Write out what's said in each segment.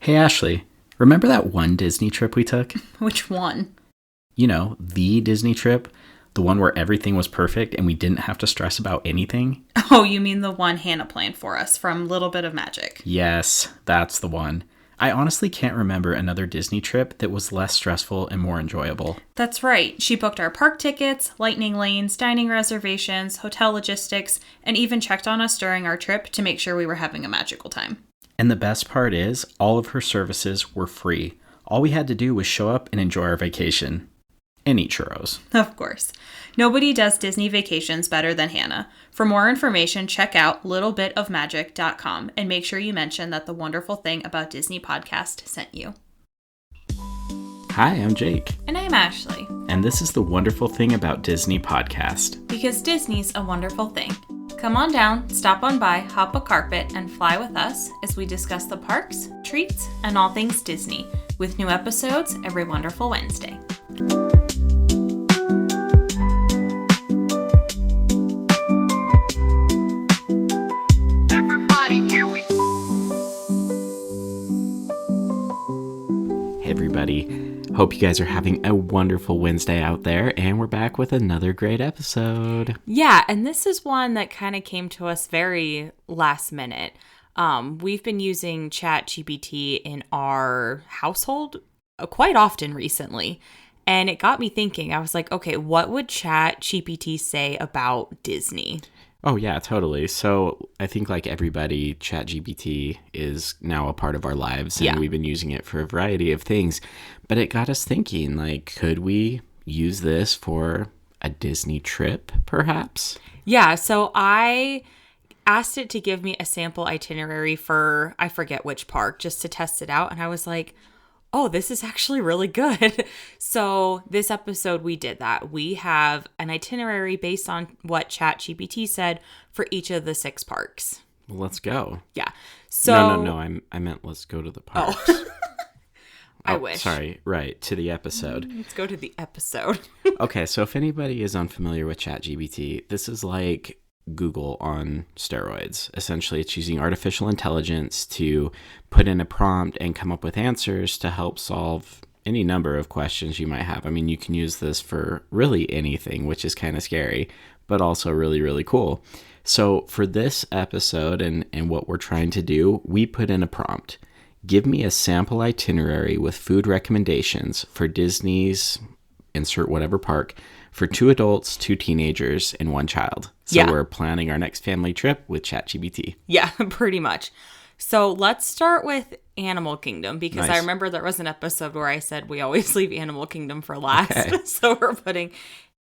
Hey, Ashley, remember that one Disney trip we took? Which one? You know, the Disney trip, the one where everything was perfect and we didn't have to stress about anything? Oh, you mean the one Hannah planned for us from Little Bit of Magic? Yes, that's the one. I honestly can't remember another Disney trip that was less stressful and more enjoyable. That's right. She booked our park tickets, lightning lanes, dining reservations, hotel logistics, and even checked on us during our trip to make sure we were having a magical time. And the best part is, all of her services were free. All we had to do was show up and enjoy our vacation. And eat churros. Of course. Nobody does Disney vacations better than Hannah. For more information, check out littlebitofmagic.com and make sure you mention that the Wonderful Thing About Disney podcast sent you. Hi, I'm Jake. And I'm Ashley. And this is the Wonderful Thing About Disney podcast. Because Disney's a wonderful thing. Come on down, stop on by, hop a carpet, and fly with us as we discuss the parks, treats, and all things Disney, with new episodes every wonderful Wednesday. Hey everybody. Hope you guys are having a wonderful Wednesday out there, and we're back with another great episode. Yeah, and this is one that kind of came to us very last minute. We've been using ChatGPT in our household quite often recently, and it got me thinking. I was like, okay, what would ChatGPT say about Disney? Oh, yeah, totally. So I think like everybody, ChatGPT is now a part of our lives, and we've been using it for a variety of things. But it got us thinking, like, could we use this for a Disney trip, perhaps? Yeah, so I asked it to give me a sample itinerary for, I forget which park, just to test it out. And I was like, oh, this is actually really good. So this episode, we did that. We have an itinerary based on what ChatGPT said for each of the 6 parks. Well, let's go. Yeah. So No. I meant let's go to the parks. Oh. I wish. Sorry. Right. To the episode. Let's go to the episode. Okay. So if anybody is unfamiliar with ChatGPT, this is like Google on steroids. Essentially, it's using artificial intelligence to put in a prompt and come up with answers to help solve any number of questions you might have. I mean, you can use this for really anything, which is kind of scary, but also really, really cool. So for this episode and what we're trying to do, we put in a prompt. Give me a sample itinerary with food recommendations for Disney's, insert whatever park, for 2 adults, 2 teenagers, and 1 child. So we're planning our next family trip with ChatGPT. Yeah, pretty much. So let's start with Animal Kingdom, because Nice. I remember there was an episode where I said we always leave Animal Kingdom for last. Okay. So we're putting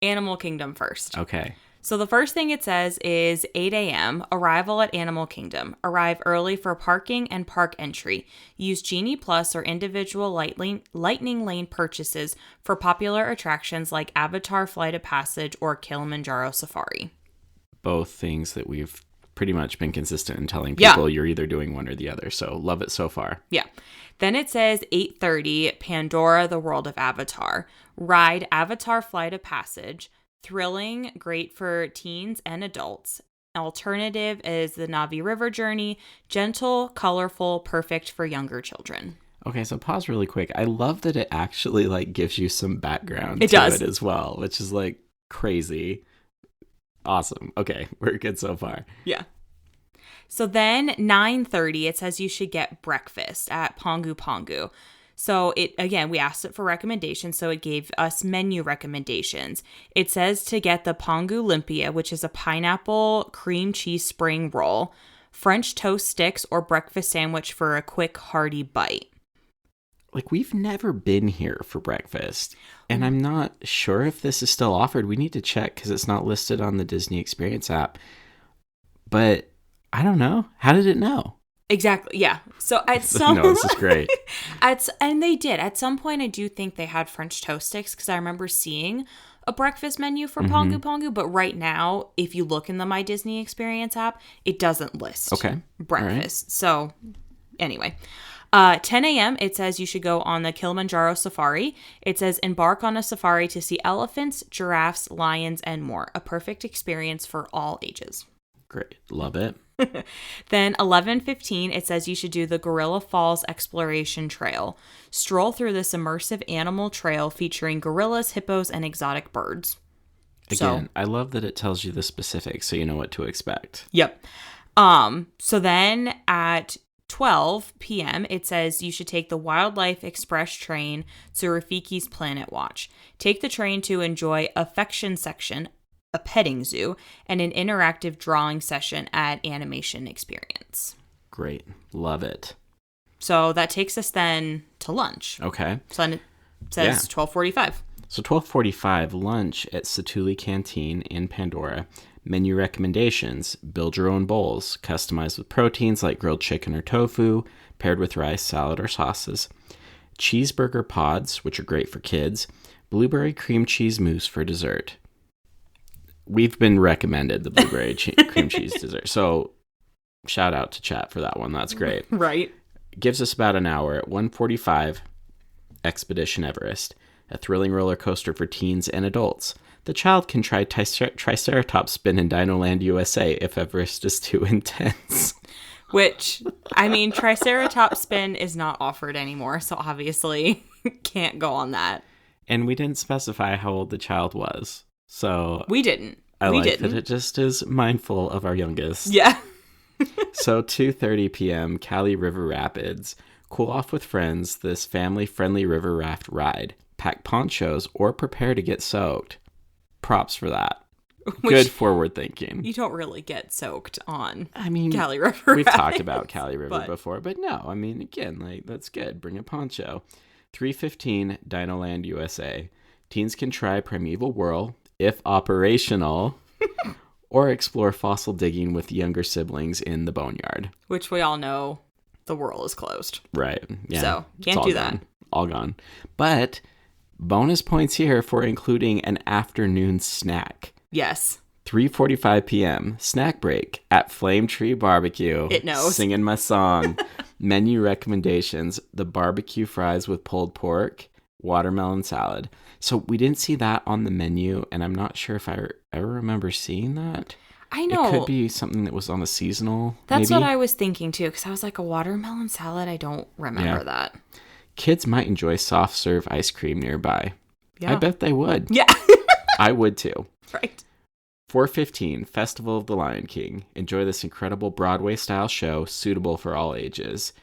Animal Kingdom first. Okay. So the first thing it says is 8 a.m., arrival at Animal Kingdom. Arrive early for parking and park entry. Use Genie Plus or individual lightning lane purchases for popular attractions like Avatar Flight of Passage or Kilimanjaro Safari. Both things that we've pretty much been consistent in telling people you're either doing one or the other. So love it so far. Yeah. Then it says 8:30, Pandora, the World of Avatar. Ride Avatar Flight of Passage. Thrilling, great for teens and adults. Alternative is the Navi River journey. Gentle, colorful, perfect for younger children. Okay, so pause really quick. I love that it actually like gives you some background It to does. it as well, which is like crazy. Awesome. Okay, we're good so far. Yeah. So then 9:30, it says you should get breakfast at Pongu Pongu. So we asked it for recommendations, so it gave us menu recommendations. It says to get the Pongu Lumpia, which is a pineapple cream cheese spring roll, French toast sticks, or breakfast sandwich for a quick hearty bite. Like, we've never been here for breakfast, and I'm not sure if this is still offered. We need to check because it's not listed on the Disney Experience app. But I don't know. How did it know? Exactly. Yeah. So at some No, this is great. And they did. At some point, I do think they had French toast sticks because I remember seeing a breakfast menu for Pongu Pongu. But right now, if you look in the My Disney Experience app, it doesn't list breakfast. So anyway, 10 a.m., it says you should go on the Kilimanjaro Safari. It says embark on a safari to see elephants, giraffes, lions, and more. A perfect experience for all ages. Great. Love it. Then 11:15, it says you should do the Gorilla Falls Exploration Trail. Stroll through this immersive animal trail featuring gorillas, hippos, and exotic birds. Again, I love that it tells you the specifics so you know what to expect. Yep. So then at 12 p.m., it says you should take the Wildlife Express train to Rafiki's Planet Watch. Take the train to enjoy Affection Section, a petting zoo, and an interactive drawing session at Animation Experience. Great. Love it. So that takes us then to lunch. Okay. So then it says 12:45. So 12:45, lunch at Satuli Canteen in Pandora. Menu recommendations: build your own bowls, customized with proteins like grilled chicken or tofu, paired with rice, salad, or sauces. Cheeseburger pods, which are great for kids. Blueberry cream cheese mousse for dessert. We've been recommended the blueberry cream cheese dessert. So shout out to chat for that one. That's great. Right. Gives us about an hour. At 1:45, Expedition Everest, a thrilling roller coaster for teens and adults. The child can try Triceratops spin in Dinoland, USA if Everest is too intense. Which, I mean, Triceratops spin is not offered anymore, so obviously can't go on that. And we didn't specify how old the child was. So we didn't. I like that it just is mindful of our youngest. Yeah. So 2:30 p.m., Cali River Rapids. Cool off with friends, this family-friendly river raft ride. Pack ponchos or prepare to get soaked. Props for that. Good forward thinking. You don't really get soaked on Cali River. We've talked about Cali River before, but no, again, that's good. Bring a poncho. 3:15, Dinoland, USA. Teens can try Primeval Whirl, if operational, or explore fossil digging with younger siblings in the boneyard. Which we all know the whirl is closed. Right. Yeah. So, can't do that. All gone. But bonus points here for including an afternoon snack. Yes. 3:45 p.m. Snack break at Flame Tree Barbecue. It knows. Singing my song. Menu recommendations: the barbecue fries with pulled pork, watermelon salad. So we didn't see that on the menu, and I'm not sure if I ever remember seeing that. I know. It could be something that was on a seasonal. That's maybe. what I was thinking too, because I was like, a watermelon salad? I don't remember that. Kids might enjoy soft serve ice cream nearby. Yeah. I bet they would. Yeah. I would too. Right. 4:15, Festival of the Lion King. Enjoy this incredible Broadway-style show suitable for all ages.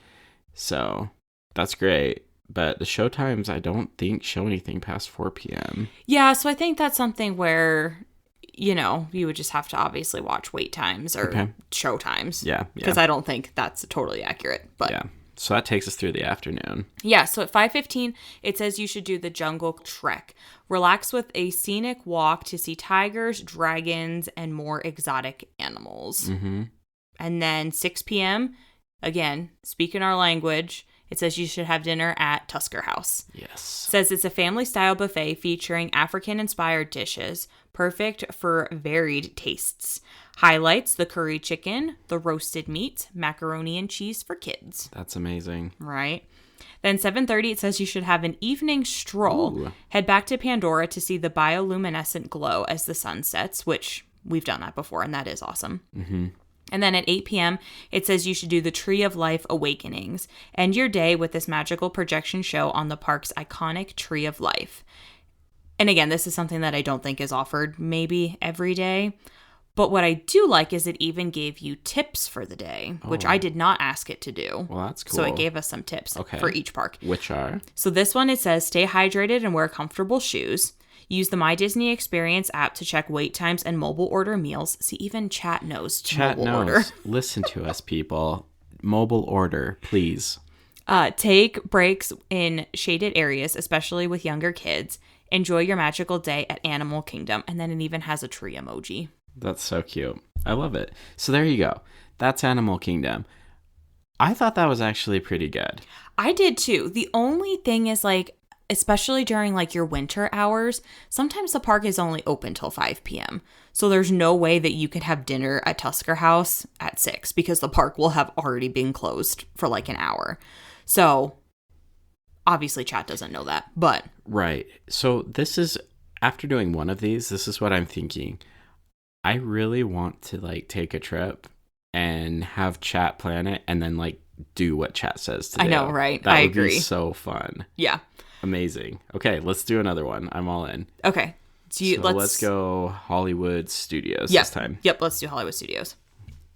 So, that's great. But the show times, I don't think, show anything past 4 p.m. Yeah, so I think that's something where, you would just have to obviously watch wait times or show times. Yeah. Because I don't think that's totally accurate. But yeah. So that takes us through the afternoon. Yeah, so at 5:15, it says you should do the Jungle Trek. Relax with a scenic walk to see tigers, dragons, and more exotic animals. Mm-hmm. And then 6 p.m., again, speaking our language, it says you should have dinner at Tusker House. Yes. It says it's a family-style buffet featuring African-inspired dishes, perfect for varied tastes. Highlights: the curry chicken, the roasted meat, macaroni and cheese for kids. That's amazing. Right. Then 7:30, it says you should have an evening stroll. Ooh. Head back to Pandora to see the bioluminescent glow as the sun sets, which we've done that before, and that is awesome. Mm-hmm. And then at 8 p.m., it says you should do the Tree of Life Awakenings. End your day with this magical projection show on the park's iconic Tree of Life. And again, this is something that I don't think is offered maybe every day. But what I do like is it even gave you tips for the day, which I did not ask it to do. Well, that's cool. So it gave us some tips for each park. Which are? So this one, it says, stay hydrated and wear comfortable shoes. Use the My Disney Experience app to check wait times and mobile order meals. See, even chat knows to Chat mobile knows. order. Listen to us, people. Mobile order, please. Take breaks in shaded areas, especially with younger kids. Enjoy your magical day at Animal Kingdom. And then it even has a tree emoji. That's so cute. I love it. So there you go. That's Animal Kingdom. I thought that was actually pretty good. I did too. The only thing is, like, especially during like your winter hours, sometimes the park is only open till 5 p.m. So there's no way that you could have dinner at Tusker House at 6 because the park will have already been closed for like an hour. So obviously chat doesn't know that, but. Right. So this is, after doing one of these, this is what I'm thinking. I really want to like take a trip and have Chat plan it and then like do what Chat says to do. I know, right? That I would agree. be so fun. Yeah. Amazing. Okay, let's do another one. I'm all in. Okay. Let's go Hollywood Studios Yep. this time. Yep, let's do Hollywood Studios.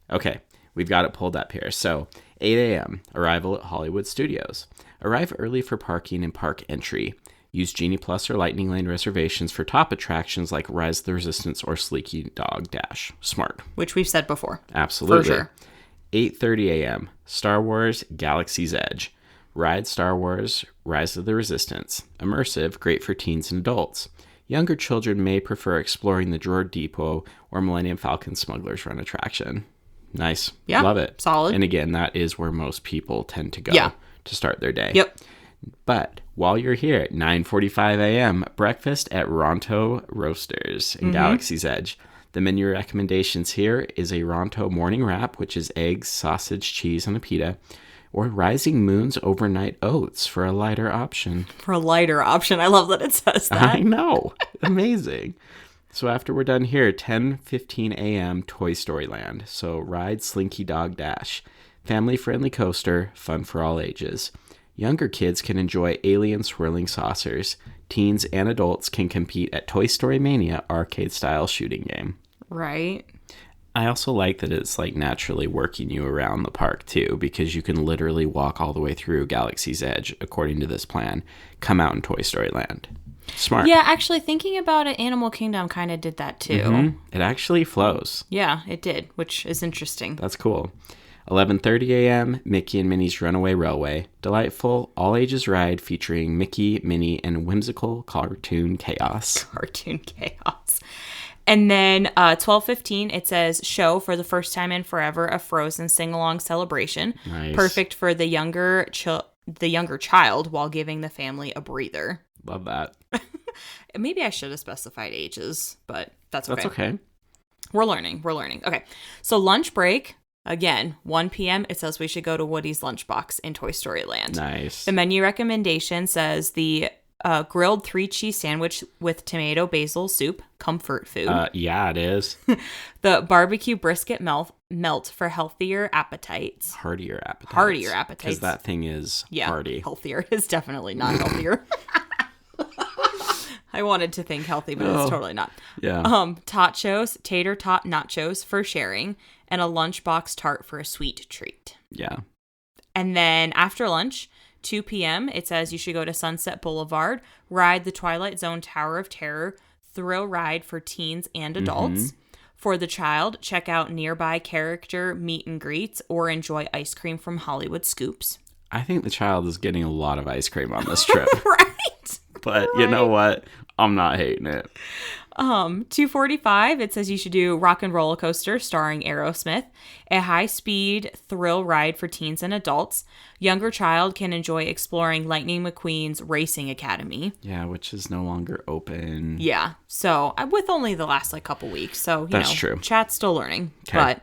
Okay, we've got it pulled up here. So, 8 a.m., arrival at Hollywood Studios. Arrive early for parking and park entry. Use Genie Plus or Lightning Lane reservations for top attractions like Rise of the Resistance or Sleeky Dog Dash. Smart. Which we've said before. Absolutely. For sure. 8:30 a.m., Star Wars Galaxy's Edge. Ride Star Wars Rise of the Resistance. Immersive, great for teens and adults. Younger children may prefer exploring the Droid Depot or Millennium Falcon Smuggler's Run attraction. Nice. Yeah. Love it. Solid. And again, that is where most people tend to go to start their day. Yep. But while you're here at 9:45 a.m., breakfast at Ronto Roasters in Galaxy's Edge. The menu recommendations here is a Ronto morning wrap, which is eggs, sausage, cheese, and a pita, or Rising Moon's overnight oats for a lighter option. For a lighter option. I love that it says that. I know. Amazing. So after we're done here, 10:15 a.m. Toy Story Land. So ride Slinky Dog Dash. Family-friendly coaster, fun for all ages. Younger kids can enjoy alien swirling saucers. Teens and adults can compete at Toy Story Mania arcade-style shooting game. Right. I also like that it's like naturally working you around the park too, because you can literally walk all the way through Galaxy's Edge according to this plan, come out in Toy Story Land. Smart. Yeah, actually thinking about it, Animal Kingdom kind of did that too. It actually flows. Yeah, it did, which is interesting. That's cool. 11:30 a.m. Mickey and Minnie's Runaway Railway. Delightful all-ages ride featuring Mickey, Minnie, and whimsical cartoon chaos. Cartoon chaos. And then 12:15, it says show for the first time in forever, a Frozen sing-along celebration. Nice. Perfect for the younger child while giving the family a breather. Love that. Maybe I should have specified ages, but that's okay. That's okay. We're learning. Okay. So lunch break, again, 1 p.m. It says we should go to Woody's Lunchbox in Toy Story Land. Nice. The menu recommendation says the grilled 3-cheese sandwich with tomato basil soup, comfort food. Yeah, it is. The barbecue brisket melt for healthier appetites. Heartier appetites. Heartier appetites. Because that thing is hearty. Healthier is definitely not healthier. I wanted to think healthy, but it's totally not. Yeah. Tachos, tater tot nachos for sharing, and a lunchbox tart for a sweet treat. Yeah. And then after lunch, 2 p.m., it says you should go to Sunset Boulevard, ride the Twilight Zone Tower of Terror, thrill ride for teens and adults. For the child, check out nearby character meet and greets or enjoy ice cream from Hollywood Scoops. I think the child is getting a lot of ice cream on this trip. Right. But you know what? I'm not hating it. 2:45, it says you should do Rock and Roller Coaster starring Aerosmith, a high-speed thrill ride for teens and adults. Younger child can enjoy exploring Lightning McQueen's Racing Academy. Yeah, which is no longer open. Yeah, so with only the last couple weeks, so That's true. Chat's still learning. Okay. But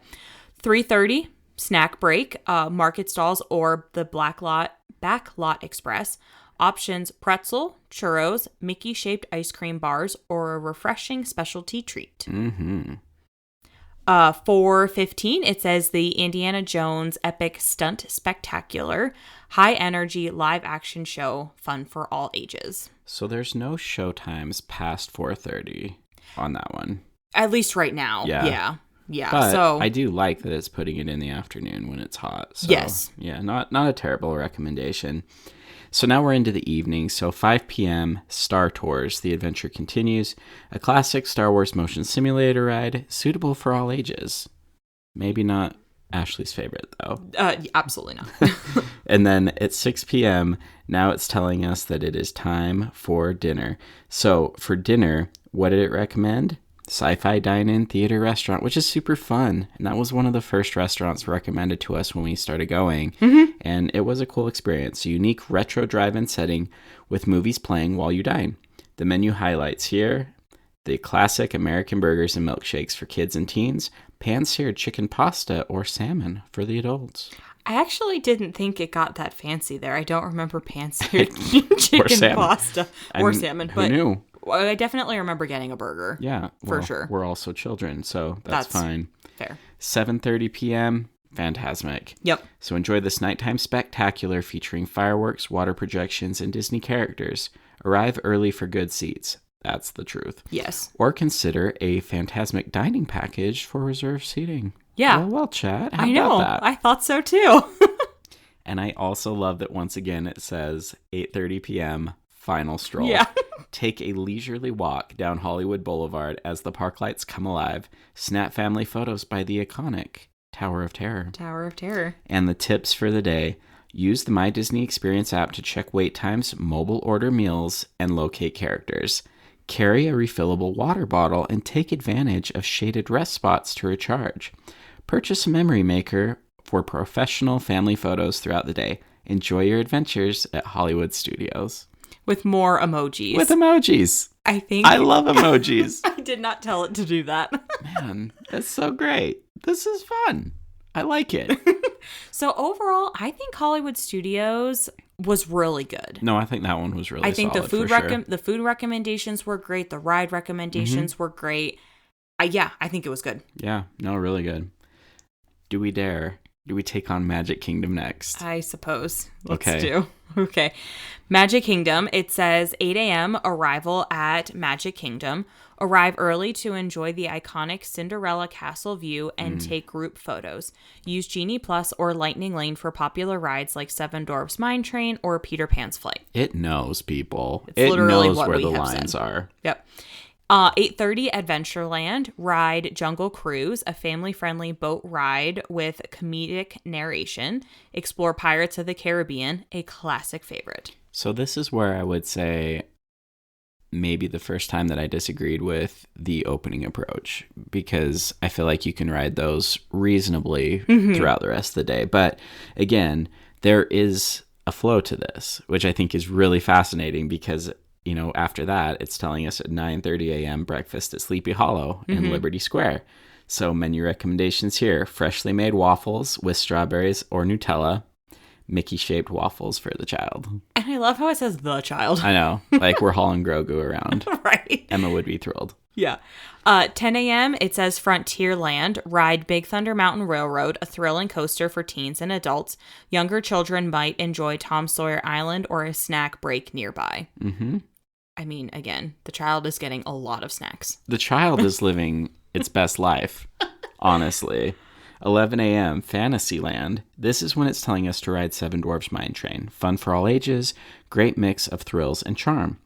3:30, snack break, market stalls or the Backlot Express. Options: pretzel, churros, Mickey-shaped ice cream bars, or a refreshing specialty treat. 4:15, it says the Indiana Jones Epic Stunt Spectacular, high-energy live-action show, fun for all ages. So there's no show times past 4:30 on that one. At least right now. Yeah. Yeah. But So I do like that it's putting it in the afternoon when it's hot. So, yes. Yeah, not a terrible recommendation. So now we're into the evening. So 5 p.m., Star Tours. The adventure continues. A classic Star Wars motion simulator ride, suitable for all ages. Maybe not Ashley's favorite, though. Absolutely not. And then at 6 p.m., now it's telling us that it is time for dinner. So for dinner, what did it recommend? Sci-Fi Dine-In Theater Restaurant, which is super fun. And that was one of the first restaurants recommended to us when we started going. And it was a cool experience. A unique retro drive-in setting with movies playing while you dine. The menu highlights here: the classic American burgers and milkshakes for kids and teens, pan-seared chicken pasta or salmon for the adults. I actually didn't think it got that fancy there. I don't remember pan-seared chicken salmon. pasta or salmon. Who But knew? Well, I definitely remember getting a burger. Yeah. For sure. We're also children, so that's fine. Fair. 7:30 p.m., Fantasmic. Yep. So enjoy this nighttime spectacular featuring fireworks, water projections, and Disney characters. Arrive early for good seats. That's the truth. Yes. Or consider a Fantasmic dining package for reserved seating. Yeah. Well, chat. How I know. about that? I thought so too. And I also love that once again it says 8:30 p.m. final stroll. Yeah. Take a leisurely walk down Hollywood Boulevard as the park lights come alive. Snap family photos by the iconic Tower of Terror. Tower of Terror. And the tips for the day. Use the My Disney Experience app to check wait times, mobile order meals, and locate characters. Carry a refillable water bottle and take advantage of shaded rest spots to recharge. Purchase a memory maker for professional family photos throughout the day. Enjoy your adventures at Hollywood Studios. With more emojis. With emojis. I love emojis. I did not tell it to do that. Man, that's so great. This is fun. I like it. So overall, I think Hollywood Studios was really good. No, I think that one was really I think solid, the food recommendations were great. The ride recommendations were great. I think it was good. Yeah, no, really good. Do we dare? Do we take on Magic Kingdom next? I suppose. Okay. Okay. Magic Kingdom. It says 8 a.m. arrival at Magic Kingdom. Arrive early to enjoy the iconic Cinderella Castle view and take group photos. Use Genie Plus or Lightning Lane for popular rides like Seven Dwarfs Mine Train or Peter Pan's Flight. It knows, people. It's literally knows what where we the have lines said. are. Yep. 8:30 Adventureland. Ride Jungle Cruise, a family-friendly boat ride with comedic narration. Explore Pirates of the Caribbean, a classic favorite. So this is where I would say maybe the first time that I disagreed with the opening approach, because I feel like you can ride those reasonably throughout the rest of the day. But again, there is a flow to this, which I think is really fascinating because, you know, after that, it's telling us at 9:30 a.m. breakfast at Sleepy Hollow in Liberty Square. So menu recommendations here: freshly made waffles with strawberries or Nutella, Mickey-shaped waffles for the child. And I love how it says the child. I know, like we're hauling Grogu around. Right. Emma would be thrilled. Yeah. 10 a.m. it says Frontierland. Ride Big Thunder Mountain Railroad, a thrilling coaster for teens and adults. Younger children might enjoy Tom Sawyer Island or a snack break nearby. Mm-hmm. I mean, again, the child is getting a lot of snacks. The child is living its best life, honestly. 11 a.m. Fantasyland. This is when it's telling us to ride Seven Dwarfs Mine Train. Fun for all ages, great mix of thrills and charm.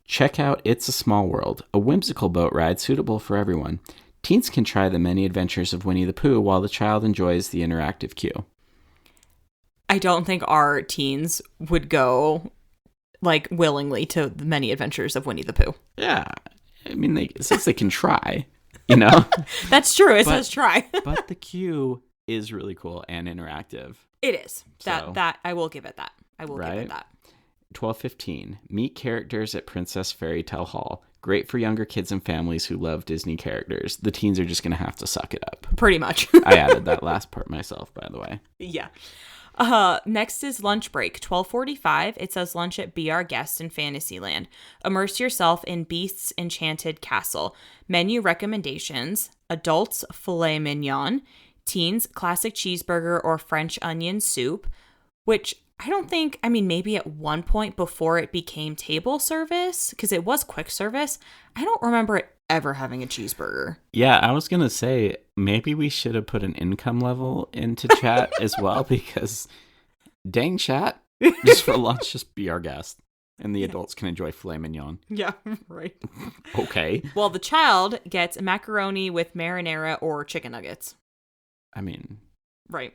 Check out It's a Small World, a whimsical boat ride suitable for everyone. Teens can try the many adventures of Winnie the Pooh while the child enjoys the interactive queue. I don't think our teens would go, like, willingly to the many adventures of Winnie the Pooh. Yeah. I mean, it says they can try, you know? That's true. It says try. But the queue is really cool and interactive. It is. So, That I will give it that. I will give it that. 12:15. Meet characters at Princess Fairy Tale Hall. Great for younger kids and families who love Disney characters. The teens are just going to have to suck it up. Pretty much. I added that last part myself, by the way. Yeah. Next is lunch break. 12:45. It says lunch at Be Our Guest in Fantasyland. Immerse yourself in Beast's Enchanted Castle. Menu recommendations: adults filet mignon, teens classic cheeseburger or French onion soup, which I don't think, I mean, maybe at one point before it became table service, because it was quick service, I don't remember it ever having a cheeseburger. Yeah, I was going to say, maybe we should have put an income level into chat as well, because dang chat, just for lunch, just be our guest. And the adults can enjoy filet mignon. Yeah, right. Okay. Well, the child gets macaroni with marinara or chicken nuggets. I mean, right.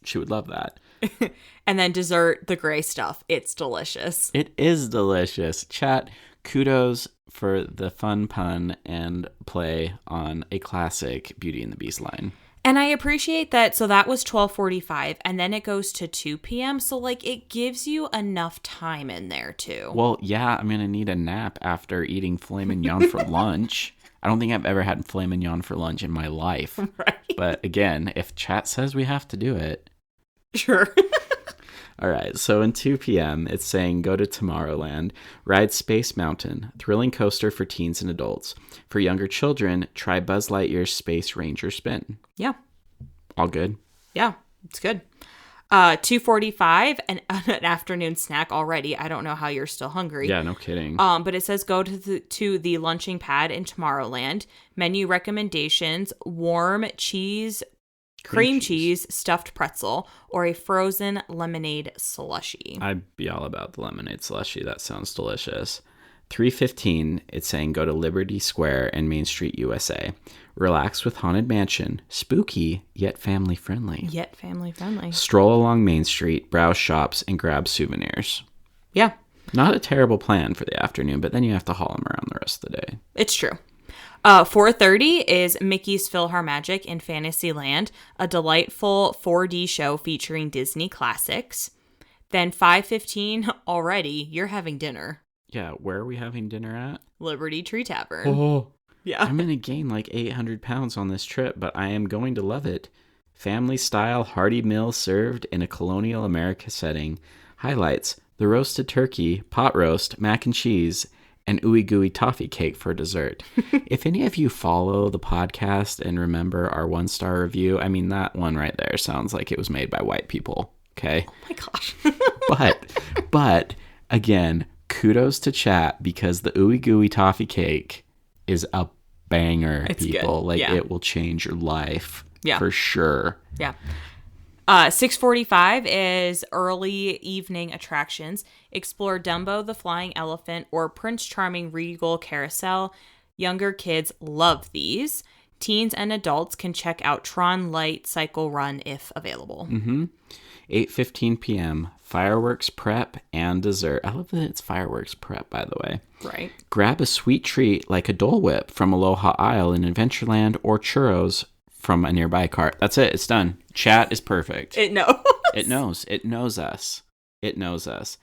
She would love that. And then dessert, the gray stuff. It's delicious. It is delicious. Chat, kudos for the fun pun and play on a classic Beauty and the Beast line. And I appreciate that. So that was 12:45, and then it goes to 2 p.m. So, like, it gives you enough time in there, too. Well, yeah, I'm going to need a nap after eating filet mignon for lunch. I don't think I've ever had filet mignon for lunch in my life. Right. But again, if chat says we have to do it. Sure. All right, so in 2 p.m., it's saying go to Tomorrowland, ride Space Mountain, thrilling coaster for teens and adults. For younger children, try Buzz Lightyear's Space Ranger Spin. Yeah. All good. Yeah, it's good. 2:45, an afternoon snack already. I don't know how you're still hungry. Yeah, no kidding. But it says go to the lunching pad in Tomorrowland. Menu recommendations: warm cheese, cream cheese, stuffed pretzel, or a frozen lemonade slushie. I'd be all about the lemonade slushie. That sounds delicious. 3:15, it's saying go to Liberty Square and Main Street, USA. Relax with Haunted Mansion. Spooky, yet family friendly. Stroll along Main Street, browse shops, and grab souvenirs. Yeah. Not a terrible plan for the afternoon, but then you have to haul them around the rest of the day. It's true. 4:30 is Mickey's PhilharMagic in Fantasyland, a delightful 4D show featuring Disney classics. Then 5:15, already, you're having dinner. Yeah, where are we having dinner at? Liberty Tree Tavern. Oh, yeah. I'm going to gain like 800 pounds on this trip, but I am going to love it. Family-style hearty meal served in a colonial America setting. Highlights: the roasted turkey, pot roast, mac and cheese, and ooey gooey toffee cake for dessert. If any of you follow the podcast and remember our 1-star review, I mean, that one right there sounds like it was made by white people, okay? Oh my gosh. but again, kudos to chat, because the ooey gooey toffee cake is a banger, it's people. Good. Like, yeah. It will change your life. Yeah. For sure. Yeah. 6:45 is early evening attractions. Explore Dumbo the Flying Elephant or Prince Charming Regal Carousel. Younger kids love these. Teens and adults can check out Tron Light Cycle Run if available. 8:15 p.m. Fireworks prep and dessert. I love that it's fireworks prep, by the way. Right. Grab a sweet treat like a Dole Whip from Aloha Isle in Adventureland or churros from a nearby cart. That's it. It's done. Chat is perfect. It knows. It knows. It knows us. It knows us.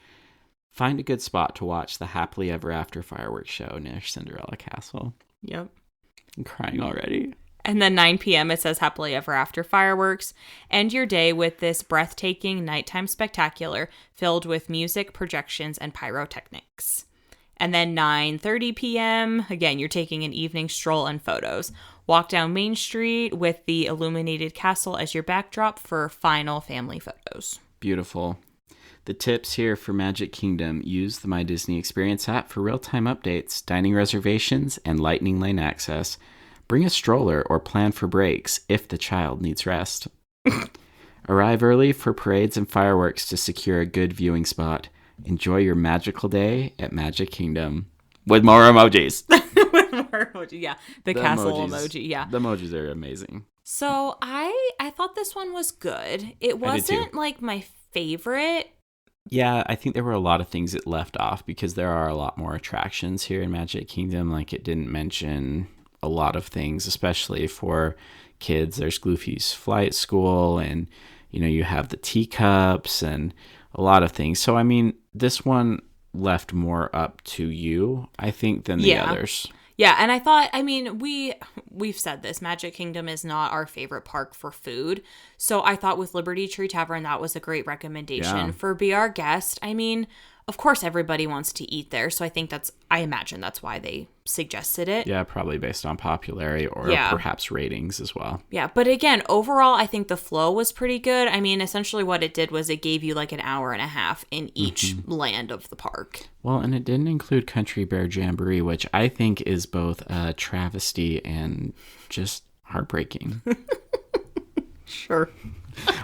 Find a good spot to watch the Happily Ever After fireworks show near Cinderella Castle. Yep. I'm crying already. And then 9 p.m. it says Happily Ever After fireworks. End your day with this breathtaking nighttime spectacular filled with music, projections, and pyrotechnics. And then 9:30 p.m., again, you're taking an evening stroll and photos. Walk down Main Street with the illuminated castle as your backdrop for final family photos. Beautiful. The tips here for Magic Kingdom: use the My Disney Experience app for real-time updates, dining reservations, and Lightning Lane access. Bring a stroller or plan for breaks if the child needs rest. Arrive early for parades and fireworks to secure a good viewing spot. Enjoy your magical day at Magic Kingdom. With more emojis. With more emoji, yeah. The castle emoji, yeah. The emojis are amazing. So I thought this one was good. It wasn't like my favorite. Yeah, I think there were a lot of things it left off because there are a lot more attractions here in Magic Kingdom. Like, it didn't mention a lot of things, especially for kids. There's Goofy's Flight School, and you have the teacups and a lot of things. So I mean, this one left more up to you, I think, than the others. Yeah, and I thought, I mean, we've said this, Magic Kingdom is not our favorite park for food. So I thought with Liberty Tree Tavern, that was a great recommendation. Yeah. For Be Our Guest, I mean, of course everybody wants to eat there. So I imagine that's why they suggested it. Yeah, probably based on popularity or perhaps ratings as well. Yeah, but again, overall, I think the flow was pretty good. I mean, essentially what it did was it gave you like an hour and a half in each land of the park. Well, and it didn't include Country Bear Jamboree, which I think is both a travesty and just heartbreaking. Sure.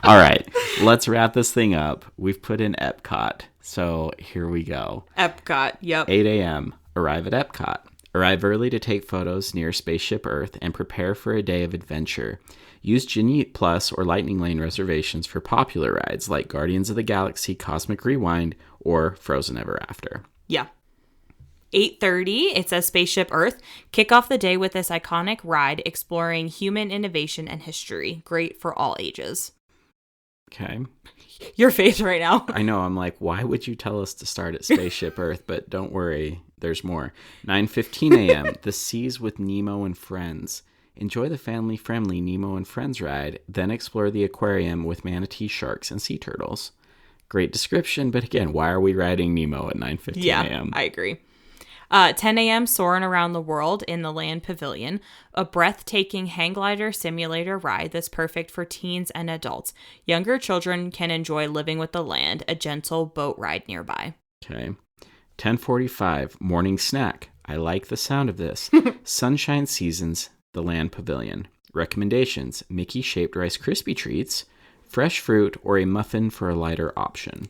All right, let's wrap this thing up. We've put in Epcot, so here we go. Epcot, yep. 8 a.m., arrive at Epcot. Arrive early to take photos near Spaceship Earth and prepare for a day of adventure. Use Genie Plus or Lightning Lane reservations for popular rides like Guardians of the Galaxy Cosmic Rewind or Frozen Ever After. Yeah. 8:30, it says Spaceship Earth. Kick off the day with this iconic ride exploring human innovation and history. Great for all ages. Okay. Your face right now. I know. I'm like, why would you tell us to start at Spaceship Earth? But don't worry, there's more. 9:15 a.m., The Seas with Nemo and Friends. Enjoy the family-friendly Nemo and Friends ride, then explore the aquarium with manatee, sharks, and sea turtles. Great description, but again, why are we riding Nemo at 9:15 a.m.? I agree. 10 a.m. soaring around the world in the Land Pavilion, a breathtaking hang glider simulator ride that's perfect for teens and adults. Younger children can enjoy living with the land, a gentle boat ride nearby. Okay. 10:45, morning snack. I like the sound of this. Sunshine Seasons, the Land Pavilion. Recommendations, Mickey-shaped Rice Krispie treats, fresh fruit, or a muffin for a lighter option.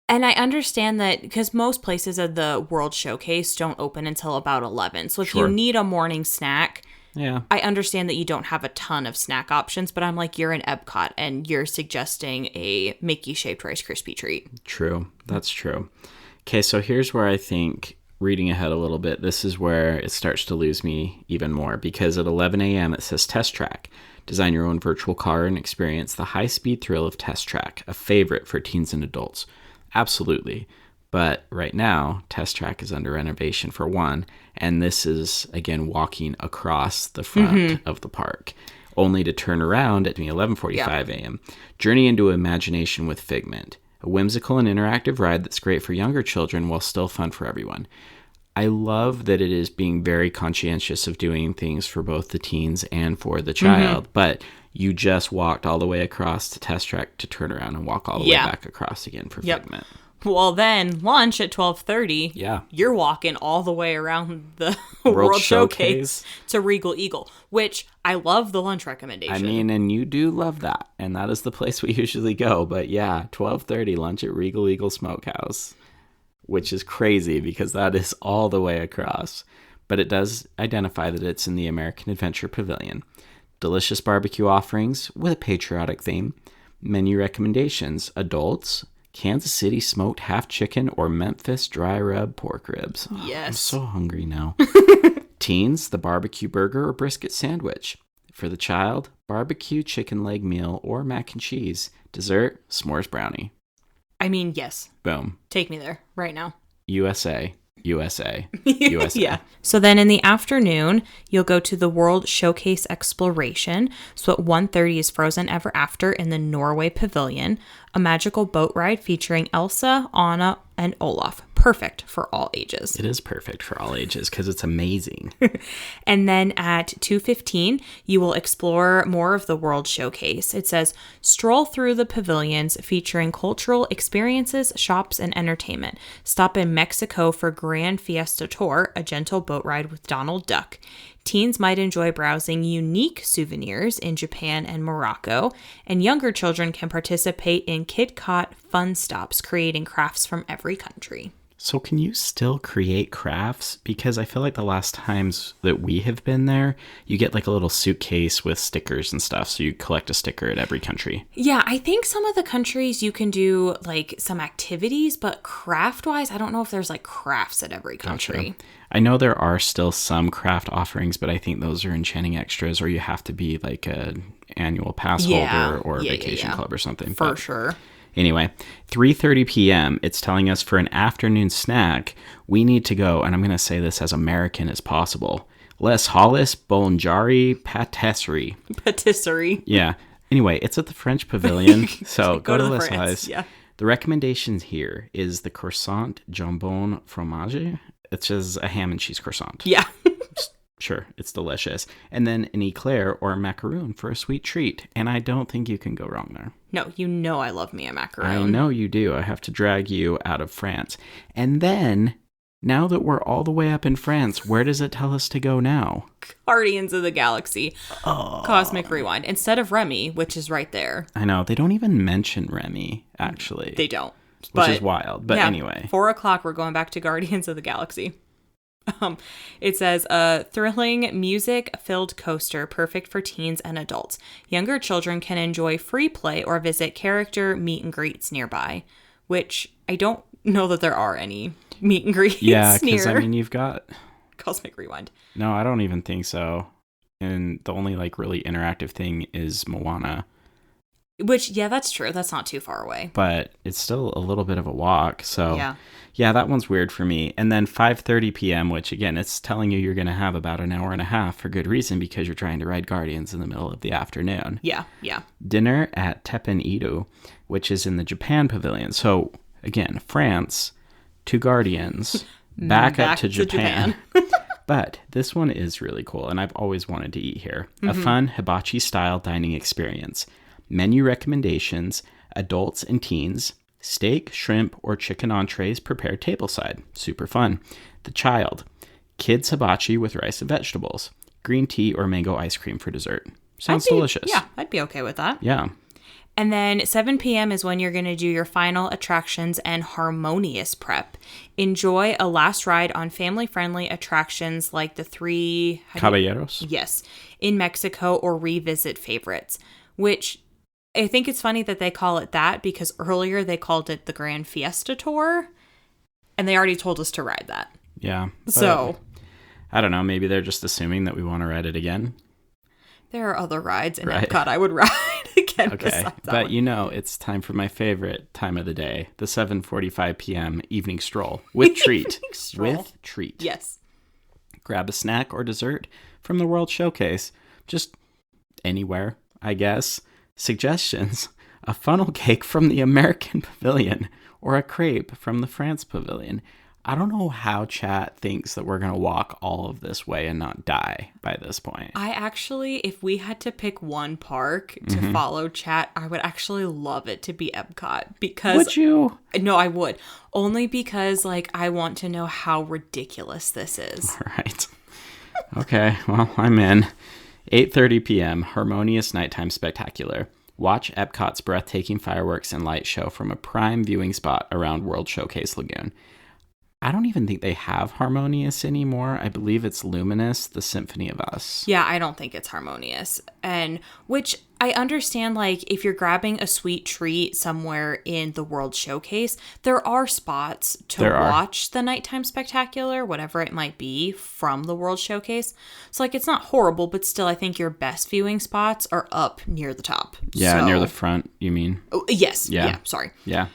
And I understand that because most places at the World Showcase don't open until about 11. So if you need a morning snack, I understand that you don't have a ton of snack options, but I'm like, you're in Epcot and you're suggesting a Mickey-shaped Rice Krispie treat. True. That's true. Okay, so here's where I think, reading ahead a little bit, this is where it starts to lose me even more, because at 11 a.m. it says Test Track. Design your own virtual car and experience the high-speed thrill of Test Track, a favorite for teens and adults. Absolutely. But right now, Test Track is under renovation for one, and this is, again, walking across the front of the park, only to turn around at 11:45 a.m. Journey into imagination with Figment, a whimsical and interactive ride that's great for younger children while still fun for everyone. I love that it is being very conscientious of doing things for both the teens and for the child, but you just walked all the way across to Test Track to turn around and walk all the way back across again for Figment. Well, then lunch at 12:30. Yeah. You're walking all the way around the World Showcase to Regal Eagle, which I love the lunch recommendation. I mean, and you do love that, and that is the place we usually go. But yeah, 12:30 lunch at Regal Eagle Smokehouse, which is crazy because that is all the way across. But it does identify that it's in the American Adventure Pavilion. Delicious barbecue offerings with a patriotic theme. Menu recommendations: adults, Kansas City smoked half chicken or Memphis dry rub pork ribs. Yes. I'm so hungry now. Teens, the barbecue burger or brisket sandwich. For the child, barbecue chicken leg meal or mac and cheese. Dessert, s'mores brownie. I mean, yes. Boom. Take me there right now. USA. USA. USA. Yeah. So then in the afternoon, you'll go to the World Showcase Exploration. So at 1:30 is Frozen Ever After in the Norway Pavilion, a magical boat ride featuring Elsa, Anna, and Olaf. Perfect for all ages. It is perfect for all ages because it's amazing. And then at 2:15, you will explore more of the World Showcase. It says, stroll through the pavilions featuring cultural experiences, shops, and entertainment. Stop in Mexico for Grand Fiesta Tour, a gentle boat ride with Donald Duck. Teens might enjoy browsing unique souvenirs in Japan and Morocco, and younger children can participate in KidCot fun stops, creating crafts from every country. So can you still create crafts? Because I feel like the last times that we have been there, you get like a little suitcase with stickers and stuff. So you collect a sticker at every country. Yeah, I think some of the countries you can do like some activities, but craft-wise, I don't know if there's like crafts at every country. Gotcha. I know there are still some craft offerings, but I think those are enchanting extras, or you have to be like an annual pass holder or a vacation club or something. For sure. Anyway, 3:30 p.m., it's telling us for an afternoon snack, we need to go, and I'm going to say this as American as possible, Les Hollis Boulangerie Patisserie. Patisserie. Yeah. Anyway, it's at the French Pavilion, so go to Les France. Hollis. Yeah. The recommendations here is the croissant jambon fromage. It's just a ham and cheese croissant. Yeah. Sure, it's delicious. And then an eclair or a macaroon for a sweet treat. And I don't think you can go wrong there. No, you know I love me a macaroon. I know you do. I have to drag you out of France. And then, now that we're all the way up in France, where does it tell us to go now? Guardians of the Galaxy. Oh. Cosmic Rewind. Instead of Remy, which is right there. I know. They don't even mention Remy, actually. They don't. Which is wild. But anyway. 4:00, we're going back to Guardians of the Galaxy. It says a thrilling music-filled coaster perfect for teens and adults. Younger children can enjoy free play or visit character meet and greets nearby, which I don't know that there are any meet and greets near. Because I mean, you've got Cosmic Rewind. No, I don't even think so. And the only like really interactive thing is Moana. Which, yeah, that's true. That's not too far away. But it's still a little bit of a walk. So, Yeah, that one's weird for me. And then 5:30 p.m., which again, it's telling you you're going to have about an hour and a half for good reason because you're trying to ride Guardians in the middle of the afternoon. Yeah, yeah. Dinner at Teppan Edo, which is in the Japan pavilion. So again, France to Guardians, back up to Japan. But this one is really cool, and I've always wanted to eat here. A fun hibachi-style dining experience. Menu recommendations, adults and teens, steak, shrimp, or chicken entrees prepared tableside. Super fun. The Child. Kids hibachi with rice and vegetables. Green tea or mango ice cream for dessert. Sounds delicious. Yeah, I'd be okay with that. Yeah. And then 7 p.m. is when you're going to do your final attractions and harmonious prep. Enjoy a last ride on family-friendly attractions like the three... Caballeros? Yes. In Mexico, or revisit favorites, which I think it's funny that they call it that because earlier they called it the Grand Fiesta Tour, and they already told us to ride that. Yeah. So... I don't know. Maybe they're just assuming that we want to ride it again. There are other rides in Epcot I would ride again. Okay, but it's time for my favorite time of the day, the 7:45 p.m. evening stroll with treat. With treat. Yes. Grab a snack or dessert from the World Showcase. Just anywhere, I guess. Suggestions: a funnel cake from the American Pavilion or a crepe from the France Pavilion. I don't know how chat thinks that we're going to walk all of this way and not die by this point. I actually, if we had to pick one park to follow chat, I would actually love it to be Epcot because... Would you? No, I would. Only because, I want to know how ridiculous this is. All right. Okay, well, I'm in. 8:30 p.m., Harmonious Nighttime Spectacular. Watch Epcot's breathtaking fireworks and light show from a prime viewing spot around World Showcase Lagoon. I don't even think they have Harmonious anymore. I believe it's Luminous, the Symphony of Us. Yeah, I don't think it's Harmonious. And which I understand, if you're grabbing a sweet treat somewhere in the World Showcase, there are spots to watch the nighttime spectacular, whatever it might be, from the World Showcase. So, it's not horrible, but still, I think your best viewing spots are up near the top. Yeah, near the front, you mean? Oh, yes. Yeah, sorry. Yeah.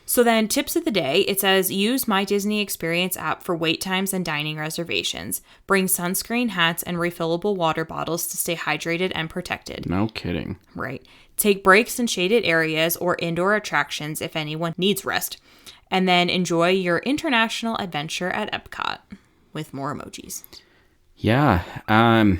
So then, tips of the day, it says, use My Disney Experience app for wait times and dining reservations. Bring sunscreen, hats, and refillable water bottles to stay hydrated and protected. No kidding. Right. Take breaks in shaded areas or indoor attractions if anyone needs rest. And then enjoy your international adventure at Epcot with more emojis. Yeah. I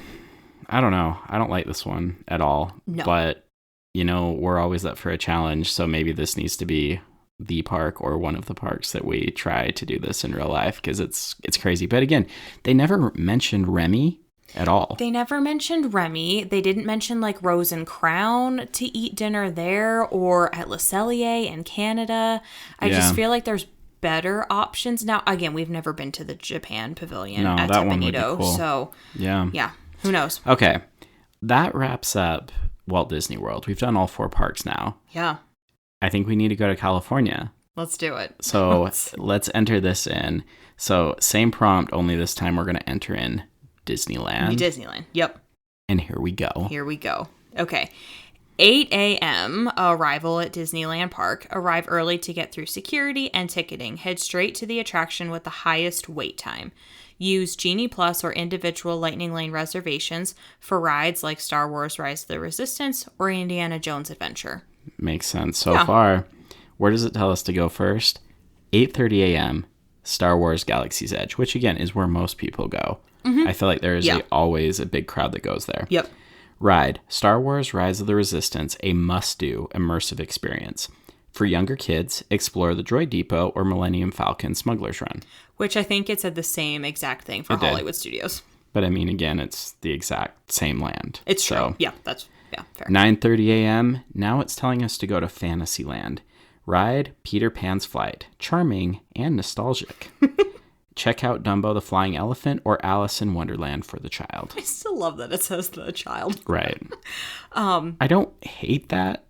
don't know. I don't like this one at all. No. But, we're always up for a challenge, so maybe this needs to be the park or one of the parks that we try to do this in real life because it's crazy. But again, they never mentioned Remy at all. They never mentioned Remy. They didn't mention Rose and Crown to eat dinner there or at Le Cellier in Canada. I just feel like there's better options. Now, again, we've never been to the Japan Pavilion at that one would be cool. So yeah, who knows? Okay, that wraps up Walt Disney World. We've done all 4 parks now. Yeah. I think we need to go to California. Let's do it. So let's enter this in. So same prompt, only this time we're going to enter in Disneyland. Disneyland, yep. And here we go. Here we go. Okay. 8 a.m. arrival at Disneyland Park. Arrive early to get through security and ticketing. Head straight to the attraction with the highest wait time. Use Genie Plus or individual Lightning Lane reservations for rides like Star Wars Rise of the Resistance or Indiana Jones Adventure. Makes sense so far. Where does it tell us to go first? 8:30 a.m. Star Wars Galaxy's Edge, which again is where most people go. I feel like there is always a big crowd that goes there. Yep. Ride Star Wars Rise of the Resistance, a must-do immersive experience. For younger kids, explore the Droid Depot or Millennium Falcon Smuggler's Run. Which I think it said the same exact thing for Hollywood Studios. But I mean, again, it's the exact same land. It's true. Yeah, that's fair. 9:30 a.m. Now it's telling us to go to Fantasyland. Ride Peter Pan's Flight. Charming and nostalgic. Check out Dumbo the Flying Elephant or Alice in Wonderland for the child. I still love that it says the child. Right. I don't hate that.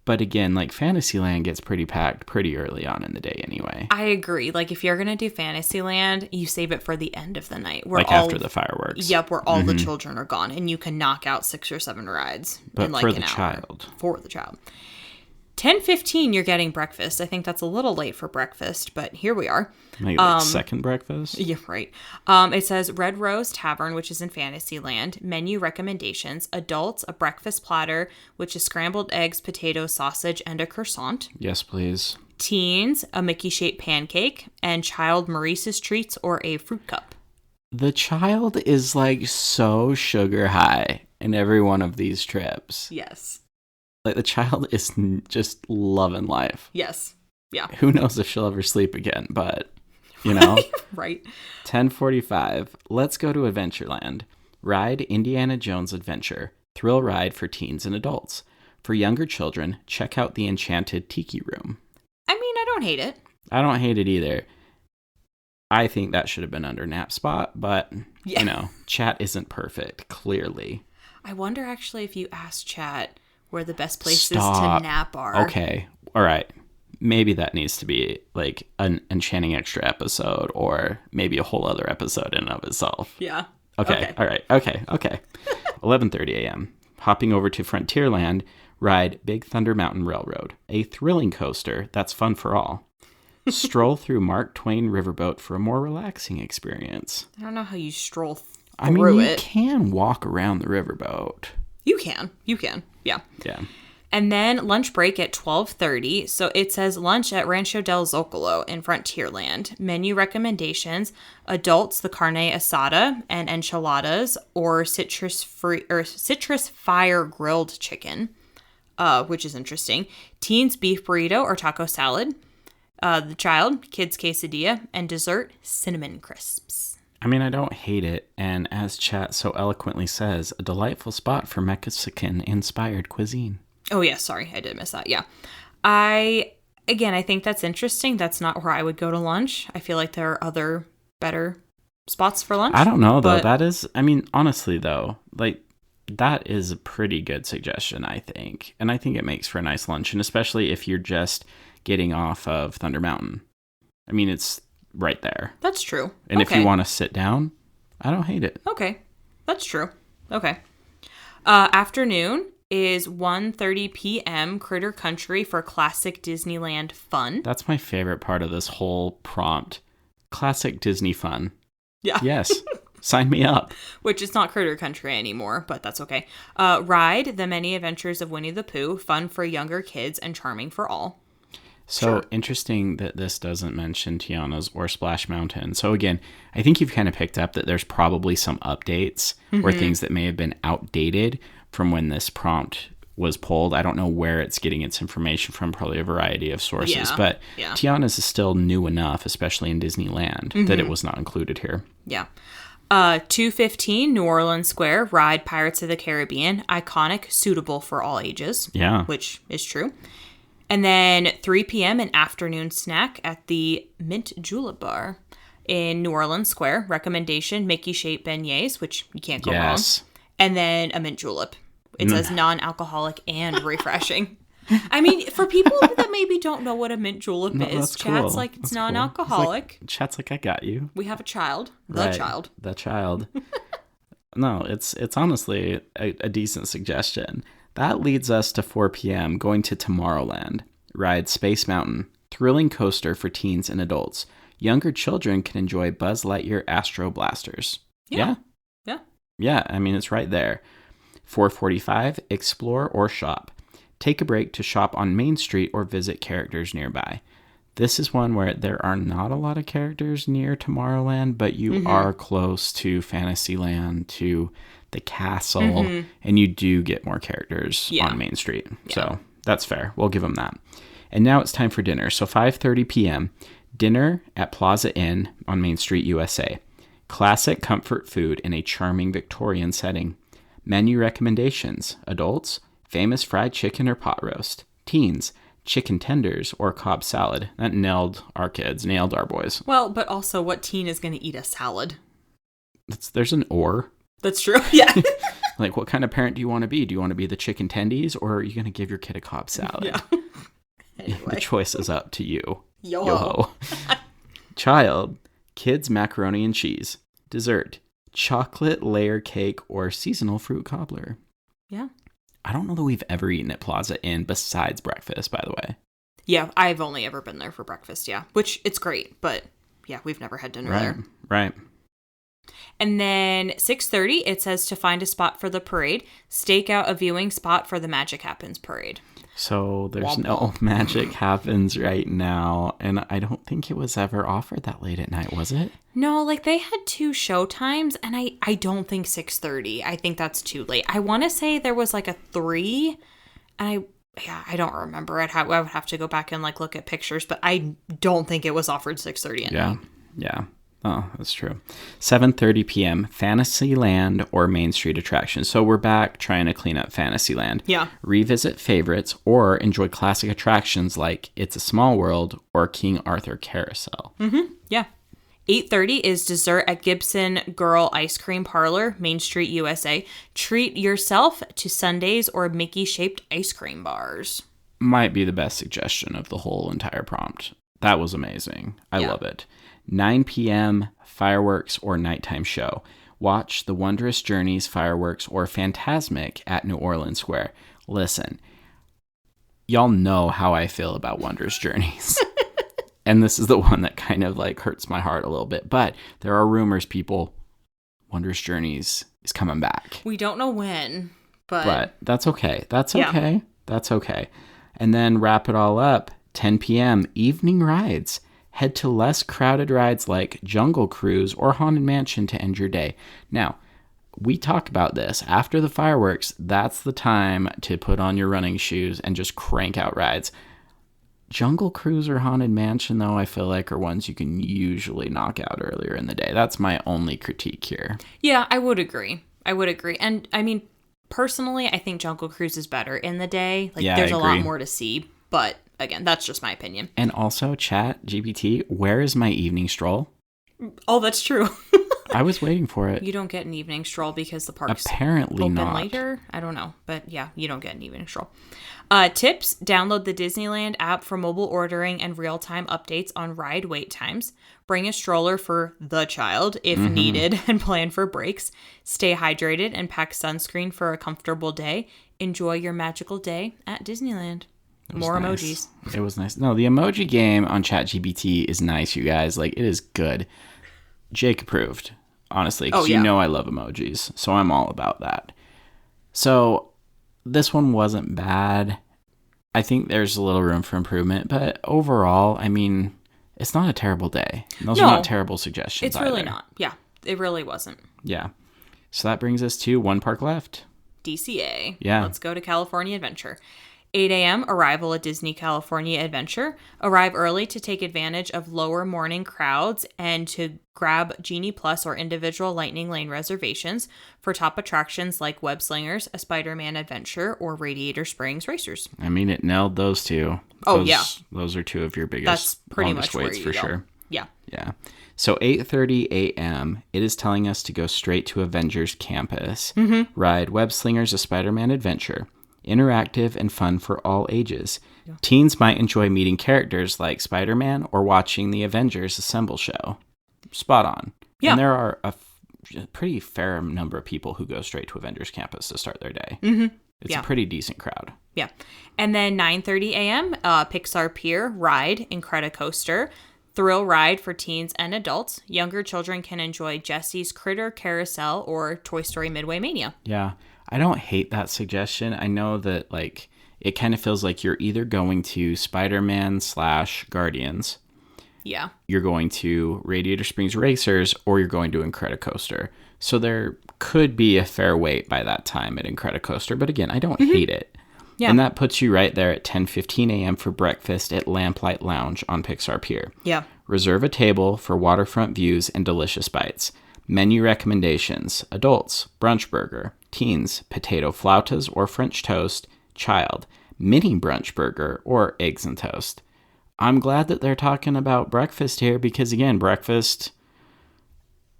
But again, Fantasyland gets pretty packed pretty early on in the day anyway. I agree. If you're going to do Fantasyland, you save it for the end of the night. After the fireworks. Yep, where all the children are gone. And you can knock out 6 or 7 rides but in for an the hour. child. For the child. 10:15, you're getting breakfast. I think that's a little late for breakfast, but here we are. Maybe like second breakfast? Yeah, right. It says Red Rose Tavern, which is in Fantasyland. Menu recommendations. Adults, a breakfast platter, which is scrambled eggs, potatoes, sausage, and a croissant. Yes, please. Teens, a Mickey-shaped pancake. And child, Maurice's treats or a fruit cup. The child is like so sugar high in every one of these trips. Yes. Like the child is just loving life. Yes. Yeah. Who knows if she'll ever sleep again, but you know. Right. 10:45. Let's go to Adventureland. Ride Indiana Jones Adventure. Thrill ride for teens and adults. For younger children, check out the Enchanted Tiki Room. I mean, I don't hate it. I don't hate it either. I think that should have been under Nap Spot, but, you know, Chat isn't perfect, clearly. I wonder actually if you ask Chat where the best places to nap are. Okay. All right. Maybe that needs to be like an Enchanting Extra episode or maybe a whole other episode in and of itself. Yeah. Okay. All right. Okay. 11:30 a.m. Hopping over to Frontierland, ride Big Thunder Mountain Railroad, a thrilling coaster that's fun for all. Stroll through Mark Twain Riverboat for a more relaxing experience. I don't know how you stroll through it. I mean, you can walk around the riverboat. You can. Yeah. Yeah. And then lunch break at 12:30. So it says lunch at Rancho del Zocalo in Frontierland. Menu recommendations: adults, the carne asada and enchiladas, or citrus fire grilled chicken, which is interesting. Teens, beef burrito or taco salad. The child, kids quesadilla, and dessert, cinnamon crisps. I mean, I don't hate it, and as Chat so eloquently says, a delightful spot for Mexican-inspired cuisine. Oh, yeah, sorry, I did miss that, yeah. I think that's interesting. That's not where I would go to lunch. I feel like there are other better spots for lunch. I don't know, though. That is, I mean, honestly, though, like, that is a pretty good suggestion, I think. And I think it makes for a nice lunch, and especially if you're just getting off of Thunder Mountain. I mean, it's right there. That's true. And if you want to sit down, I don't hate it. Okay. That's true. Okay. Afternoon is 1:30 p.m. Critter Country for classic Disneyland fun. That's my favorite part of this whole prompt. Classic Disney fun. Yeah. Yes. Sign me up. Which is not Critter Country anymore, but that's okay. Ride The Many Adventures of Winnie the Pooh. Fun for younger kids and charming for all. So interesting that this doesn't mention Tiana's or Splash Mountain. So again, I think you've kind of picked up that there's probably some updates or things that may have been outdated from when this prompt was pulled. I don't know where it's getting its information from, probably a variety of sources. But Tiana's is still new enough, especially in Disneyland, that it was not included here. Yeah. 2:15 New Orleans Square, ride Pirates of the Caribbean. Iconic, suitable for all ages. Yeah. Which is true. And then 3 p.m. an afternoon snack at the Mint Julep Bar in New Orleans Square. Recommendation, Mickey-shaped beignets, which you can't go wrong. And then a mint julep. It says non-alcoholic and refreshing. I mean, for people that maybe don't know what a mint julep is, Chat's like, it's non-alcoholic. Cool. Like, Chat's like, I got you. We have a child. The child. No, it's honestly a decent suggestion. That leads us to 4 p.m. going to Tomorrowland. Ride Space Mountain. Thrilling coaster for teens and adults. Younger children can enjoy Buzz Lightyear Astro Blasters. Yeah. Yeah, I mean, it's right there. 4:45, explore or shop. Take a break to shop on Main Street or visit characters nearby. This is one where there are not a lot of characters near Tomorrowland, but you are close to Fantasyland, to the castle, and you do get more characters on Main Street. Yeah. So that's fair. We'll give them that. And now it's time for dinner. So 5:30 p.m., dinner at Plaza Inn on Main Street, USA. Classic comfort food in a charming Victorian setting. Menu recommendations: adults, famous fried chicken or pot roast. Teens, chicken tenders or Cobb salad. That nailed our kids, nailed our boys. Well, but also, what teen is going to eat a salad? There's an or. That's true, yeah. Like, what kind of parent do you want to be? Do you want to be the chicken tendies, or are you going to give your kid a Cobb salad? Yeah. Anyway. The choice is up to you. Yo-ho. Child, kids macaroni and cheese. Dessert, chocolate layer cake or seasonal fruit cobbler. Yeah. I don't know that we've ever eaten at Plaza Inn besides breakfast, by the way. Yeah, I've only ever been there for breakfast, yeah. Which, it's great, but yeah, we've never had dinner there. Right. And then 6:30, it says to find a spot for the parade, stake out a viewing spot for the Magic Happens parade. So there's Womp no womp. Magic Happens right now, and I don't think it was ever offered that late at night, was it? No, like they had 2 show times, and I don't think 6:30. I think that's too late. I want to say there was like a 3, and I don't remember it. I would have to go back and like look at pictures, but I don't think it was offered 6:30 at night. Yeah. Oh, that's true. 7:30 p.m. Fantasyland or Main Street attractions. So we're back trying to clean up Fantasyland. Yeah. Revisit favorites or enjoy classic attractions like It's a Small World or King Arthur Carousel. Mm-hmm. Yeah. 8:30 is dessert at Gibson Girl Ice Cream Parlor, Main Street, USA. Treat yourself to sundaes or Mickey-shaped ice cream bars. Might be the best suggestion of the whole entire prompt. That was amazing. I love it. 9 p.m. fireworks or nighttime show. Watch the Wondrous Journeys fireworks or Phantasmic at New Orleans Square. Listen, y'all know how I feel about Wondrous Journeys. And this is the one that kind of like hurts my heart a little bit. But there are rumors, people, Wondrous Journeys is coming back. We don't know when, but that's okay. That's okay. And then wrap it all up. 10 p.m. evening rides. Head to less crowded rides like Jungle Cruise or Haunted Mansion to end your day. Now, we talk about this. After the fireworks, that's the time to put on your running shoes and just crank out rides. Jungle Cruise or Haunted Mansion, though, I feel like are ones you can usually knock out earlier in the day. That's my only critique here. Yeah, I would agree. And I mean, personally, I think Jungle Cruise is better in the day. Like, there's a lot more to see, but again, that's just my opinion. And also, ChatGPT, where is my evening stroll? Oh, that's true. I was waiting for it. You don't get an evening stroll because the park's apparently open not later. I don't know, but yeah, you don't get an evening stroll. Tips: download the Disneyland app for mobile ordering and real-time updates on ride wait times. Bring a stroller for the child if needed and plan for breaks. Stay hydrated and pack sunscreen for a comfortable day. Enjoy your magical day at Disneyland. More emojis. It was nice. No, the emoji game on ChatGPT is nice, you guys. Like, it is good. Jake approved, honestly, because you know I love emojis, so I'm all about that. So this one wasn't bad. I think there's a little room for improvement, but overall, I mean, it's not a terrible day. Those are not terrible suggestions. It's really not. Yeah, it really wasn't. Yeah. So that brings us to one park left. DCA. Yeah. Let's go to California Adventure. 8 a.m. arrival at Disney California Adventure. Arrive early to take advantage of lower morning crowds and to grab Genie Plus or individual Lightning Lane reservations for top attractions like Web Slingers, a Spider-Man Adventure, or Radiator Springs Racers. I mean, it nailed those two. Those are two of your biggest, that's pretty longest much waits where you for go. sure. Yeah. Yeah. So 8:30 a.m., it is telling us to go straight to Avengers Campus. Ride Web Slingers, a Spider-Man Adventure. Interactive and fun for all ages. Yeah. Teens might enjoy meeting characters like Spider-Man or watching the Avengers Assemble show. Spot on. Yeah. And there are a pretty fair number of people who go straight to Avengers Campus to start their day. It's a pretty decent crowd. Yeah. And then 9:30 a.m., Pixar Pier Ride Incredicoaster. Thrill ride for teens and adults. Younger children can enjoy Jesse's Critter Carousel or Toy Story Midway Mania. Yeah. I don't hate that suggestion. I know that, like, it kind of feels like you're either going to Spider-Man / Guardians. Yeah. You're going to Radiator Springs Racers, or you're going to Incredicoaster. So there could be a fair wait by that time at Incredicoaster. But again, I don't hate it. Yeah. And that puts you right there at 10:15 a.m. for breakfast at Lamplight Lounge on Pixar Pier. Yeah. Reserve a table for waterfront views and delicious bites. Menu recommendations: adults, brunch burger; teens, potato flautas or French toast; child, mini brunch burger or eggs and toast. I'm glad that they're talking about breakfast here because, again, breakfast,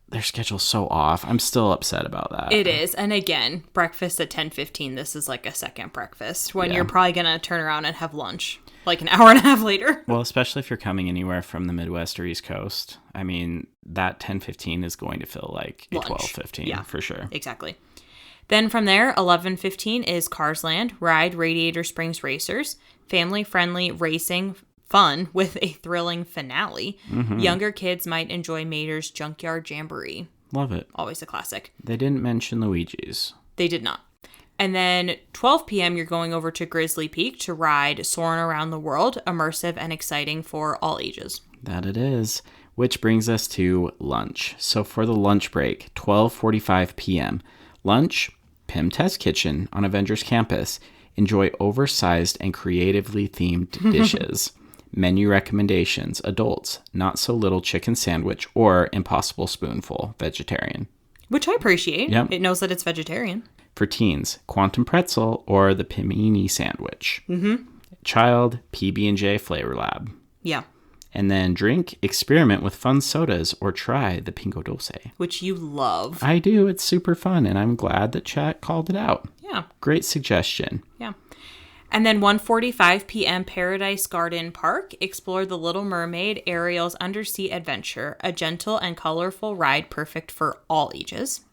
their schedule's so off. I'm still upset about that. It is. And again, breakfast at 10:15, this is like a second breakfast when you're probably going to turn around and have lunch like an hour and a half later. Well, especially if you're coming anywhere from the Midwest or East Coast. I mean, that 10:15 is going to feel like a 12:15 for sure. Exactly. Then from there, 11:15 is Cars Land, ride Radiator Springs Racers, family-friendly racing fun with a thrilling finale. Younger kids might enjoy Mater's Junkyard Jamboree. Love it. Always a classic. They didn't mention Luigi's. They did not. And then 12 p.m., you're going over to Grizzly Peak to ride Soarin' Around the World, immersive and exciting for all ages. That it is. Which brings us to lunch. So for the lunch break, 12:45 p.m. Lunch, Pym Test Kitchen on Avengers Campus. Enjoy oversized and creatively themed dishes. Menu recommendations. Adults, not so little chicken sandwich or Impossible Spoonful, vegetarian. Which I appreciate. Yep. It knows that it's vegetarian. For teens, Quantum Pretzel or the Pimini Sandwich. Child, PB&J Flavor Lab. Yeah. And then drink, experiment with fun sodas or try the Pingo Dulce. Which you love. I do. It's super fun, and I'm glad that chat called it out. Yeah. Great suggestion. Yeah. And then 1:45 p.m. Paradise Garden Park. Explore the Little Mermaid Ariel's Undersea Adventure, a gentle and colorful ride perfect for all ages.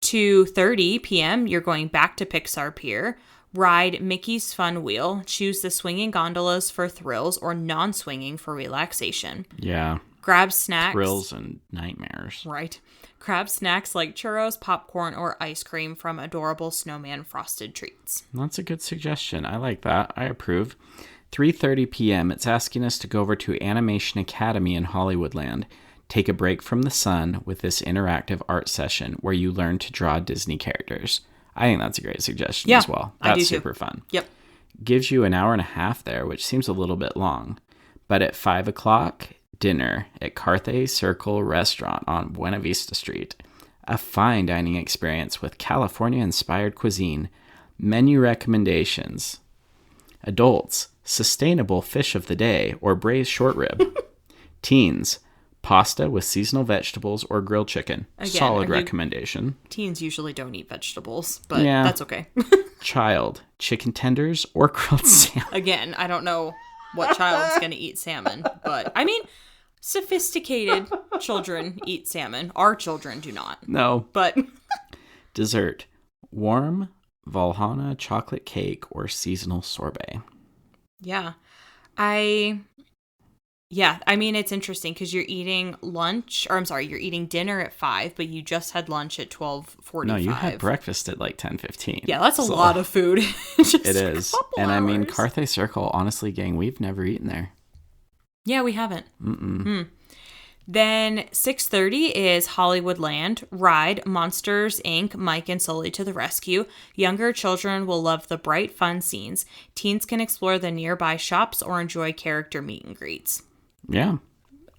2:30 p.m. You're going back to Pixar Pier. Ride Mickey's Fun Wheel. Choose the swinging gondolas for thrills or non-swinging for relaxation. Yeah. Grab snacks. Thrills and nightmares. Right. Grab snacks like churros, popcorn, or ice cream from adorable snowman frosted treats. That's a good suggestion. I like that. I approve. 3:30 p.m. It's asking us to go over to Animation Academy in Hollywoodland. Take a break from the sun with this interactive art session where you learn to draw Disney characters. I think that's a great suggestion as well. That's I do super too. fun. Yep. Gives you an hour and a half there, which seems a little bit long. But at 5 o'clock, dinner at Carthay Circle Restaurant on Buena Vista Street. A fine dining experience with California-inspired cuisine. Menu recommendations. Adults, sustainable fish of the day or braised short rib. Teens, pasta with seasonal vegetables or grilled chicken. Again, Solid recommendation. Teens usually don't eat vegetables, but Yeah. that's okay. Child, chicken tenders or grilled salmon. Again, I don't know what child's going to eat salmon, but I mean, sophisticated children eat salmon. Our children do not. No. But Dessert, warm Valhalla chocolate cake or seasonal sorbet. yeah, I mean, it's interesting because you're eating you're eating dinner at 5, but you just had lunch at 12:45. No, you had breakfast at like 10:15. Yeah, that's a lot of food. It is. And I mean, Carthay Circle, honestly, gang, we've never eaten there. Yeah, we haven't. Then 6:30 is Hollywoodland. Ride Monsters, Inc., Mike and Sully to the rescue. Younger children will love the bright, fun scenes. Teens can explore the nearby shops or enjoy character meet and greets. Yeah.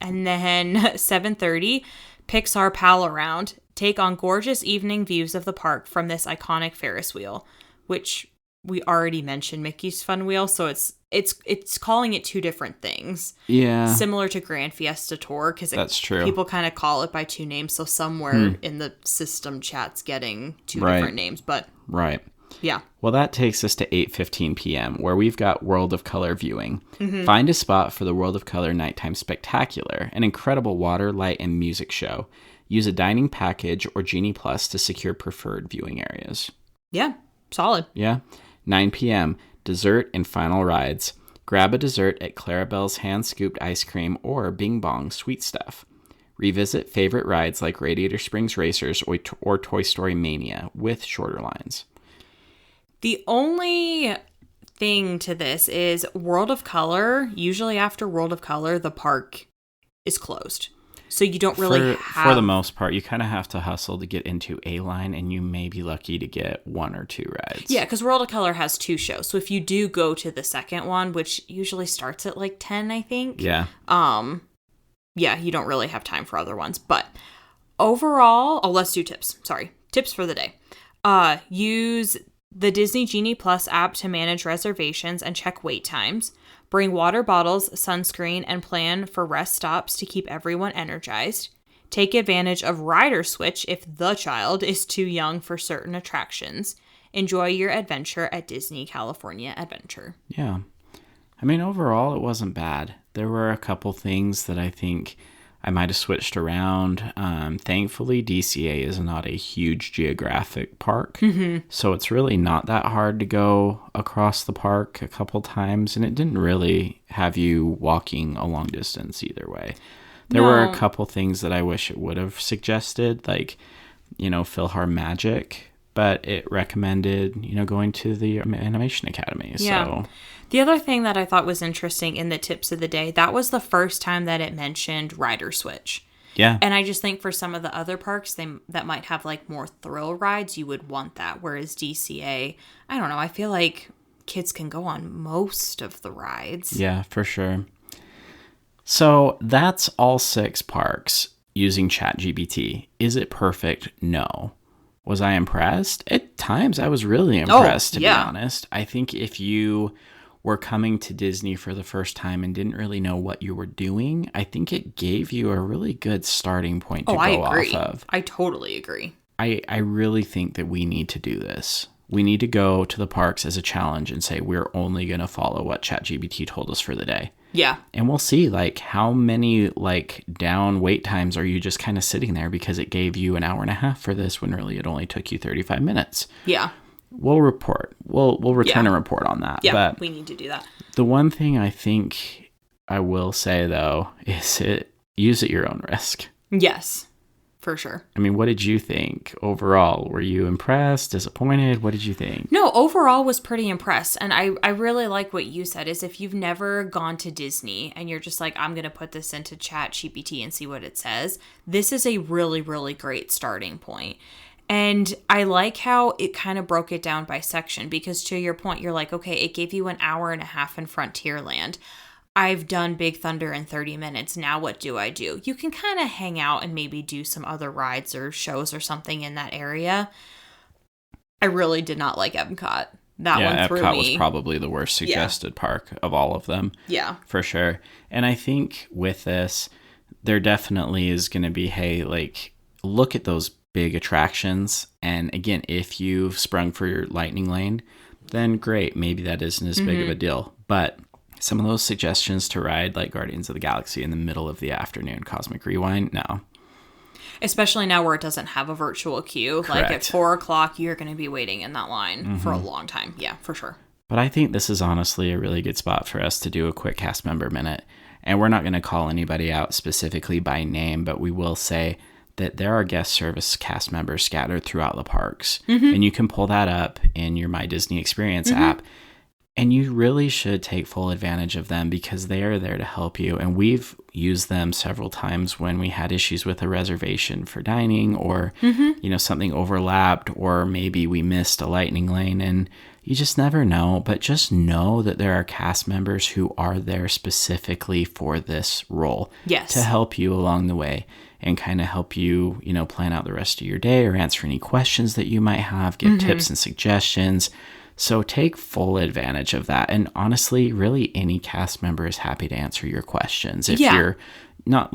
And then 7:30, Pixar Pal Around. Take on gorgeous evening views of the park from this iconic Ferris wheel, which we already mentioned Mickey's Fun Wheel, so it's calling it two different things. Yeah. Similar to Grand Fiesta Tour, because that's true. People kind of call it by two names, so somewhere in the system chat's getting two different names, but right. Yeah. Well, that takes us to 8:15 p.m., where we've got World of Color viewing. Find a spot for the World of Color Nighttime Spectacular, an incredible water, light, and music show. Use a dining package or Genie Plus to secure preferred viewing areas. Yeah, solid. Yeah. 9 p.m., dessert and final rides. Grab a dessert at Clarabelle's hand-scooped ice cream or Bing Bong sweet stuff. Revisit favorite rides like Radiator Springs Racers or Toy Story Mania with shorter lines. The only thing to this is World of Color. Usually after World of Color, the park is closed. So you don't really For the most part, you kind of have to hustle to get into a line, and you may be lucky to get one or two rides. Yeah, because World of Color has 2 shows. So if you do go to the second one, which usually starts at like 10, I think. Yeah. Yeah, you don't really have time for other ones. But overall, let's do tips. Sorry. Tips for the day. Use the Disney Genie Plus app to manage reservations and check wait times. Bring water bottles, sunscreen, and plan for rest stops to keep everyone energized. Take advantage of Rider Switch if the child is too young for certain attractions. Enjoy your adventure at Disney California Adventure. Yeah. I mean, overall, it wasn't bad. There were a couple things that I think I might have switched around. Thankfully, DCA is not a huge geographic park, so it's really not that hard to go across the park a couple times, and it didn't really have you walking a long distance either way. There were a couple things that I wish it would have suggested, like, Philhar Magic, but it recommended, going to the Animation Academy. Yeah. So the other thing that I thought was interesting in the tips of the day, that was the first time that it mentioned rider switch. yeah. And I just think for some of the other parks that might have like more thrill rides, you would want that. Whereas DCA, I don't know, I feel like kids can go on most of the rides. Yeah, for sure. So that's all 6 parks using ChatGPT. Is it perfect? No. Was I impressed? At times, I was really impressed, to be honest. I think if you were coming to Disney for the first time and didn't really know what you were doing, I think it gave you a really good starting point to go off of. I totally agree. I really think that we need to do this. We need to go to the parks as a challenge and say, we're only going to follow what ChatGPT told us for the day. Yeah. And we'll see, how many, down wait times are you just kind of sitting there because it gave you an hour and a half for this when really it only took you 35 minutes. Yeah. We'll report. We'll return a report on that. Yeah, but we need to do that. The one thing I think I will say, though, is use at your own risk. Yes, for sure. I mean, what did you think overall? Were you impressed, disappointed? What did you think? No, overall was pretty impressed. And I really like what you said is if you've never gone to Disney and you're just like, I'm going to put this into ChatGPT and see what it says, this is a really, really great starting point. And I like how it kind of broke it down by section because to your point, you're like, okay, it gave you an hour and a half in Frontierland. I've done Big Thunder in 30 minutes. Now what do? You can kind of hang out and maybe do some other rides or shows or something in that area. I really did not like Epcot. That one threw me. Epcot was probably the worst suggested park of all of them. Yeah. For sure. And I think with this, there definitely is going to be, hey, look at those big attractions. And again, if you've sprung for your lightning lane, then great. Maybe that isn't as big of a deal. But some of those suggestions to ride like Guardians of the Galaxy in the middle of the afternoon, Cosmic Rewind, no. Especially now where it doesn't have a virtual queue. Correct. At 4:00, you're going to be waiting in that line for a long time. Yeah, for sure. But I think this is honestly a really good spot for us to do a quick cast member minute. And we're not going to call anybody out specifically by name, but we will say that there are guest service cast members scattered throughout the parks. And you can pull that up in your My Disney Experience app. And you really should take full advantage of them because they are there to help you. And we've used them several times when we had issues with a reservation for dining or, something overlapped or maybe we missed a lightning lane. And you just never know. But just know that there are cast members who are there specifically for this role. Yes. To help you along the way and kind of help you, plan out the rest of your day or answer any questions that you might have, give tips and suggestions. So take full advantage of that. And honestly, really any cast member is happy to answer your questions. If you're not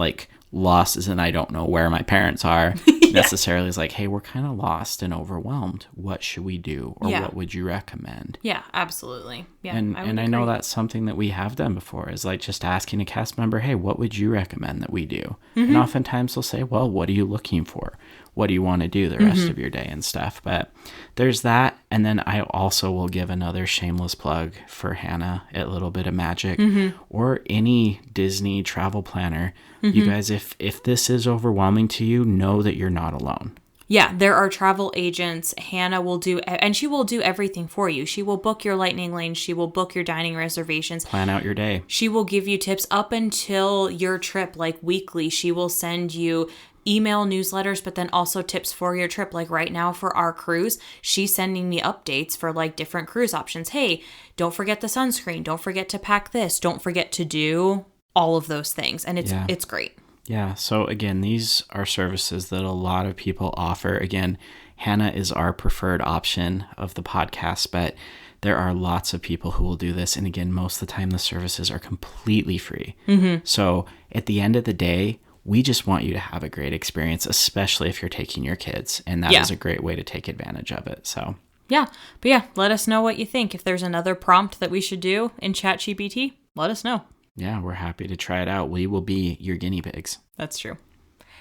lost as in I don't know where my parents are necessarily, is hey, we're kind of lost and overwhelmed. What should we do? Or what would you recommend? Yeah, absolutely. Yeah, and I know that's something that we have done before is just asking a cast member, hey, what would you recommend that we do? And oftentimes they'll say, well, what are you looking for? What do you want to do the rest of your day and stuff? But there's that. And then I also will give another shameless plug for Hannah at Little Bit of Magic or any Disney travel planner. You guys, if this is overwhelming to you, know that you're not alone. Yeah, there are travel agents. Hannah will do, and she will do everything for you. She will book your lightning lane. She will book your dining reservations. Plan out your day. She will give you tips up until your trip, weekly. She will send you email newsletters, but then also tips for your trip. Right now for our cruise, she's sending me updates for different cruise options. Hey, don't forget the sunscreen. Don't forget to pack this. Don't forget to do all of those things. And it's great. Yeah. So again, these are services that a lot of people offer. Again, Hannah is our preferred option of the podcast, but there are lots of people who will do this. And again, most of the time the services are completely free. So at the end of the day, we just want you to have a great experience, especially if you're taking your kids. And that is a great way to take advantage of it. So yeah. But let us know what you think. If there's another prompt that we should do in ChatGPT, let us know. Yeah, we're happy to try it out. We will be your guinea pigs. That's true.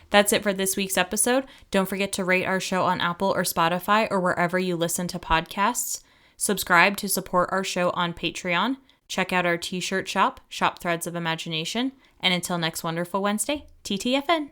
That's it for this week's episode. Don't forget to rate our show on Apple or Spotify or wherever you listen to podcasts. Subscribe to support our show on Patreon. Check out our t-shirt shop, Shop Threads of Imagination. And until next wonderful Wednesday, TTFN.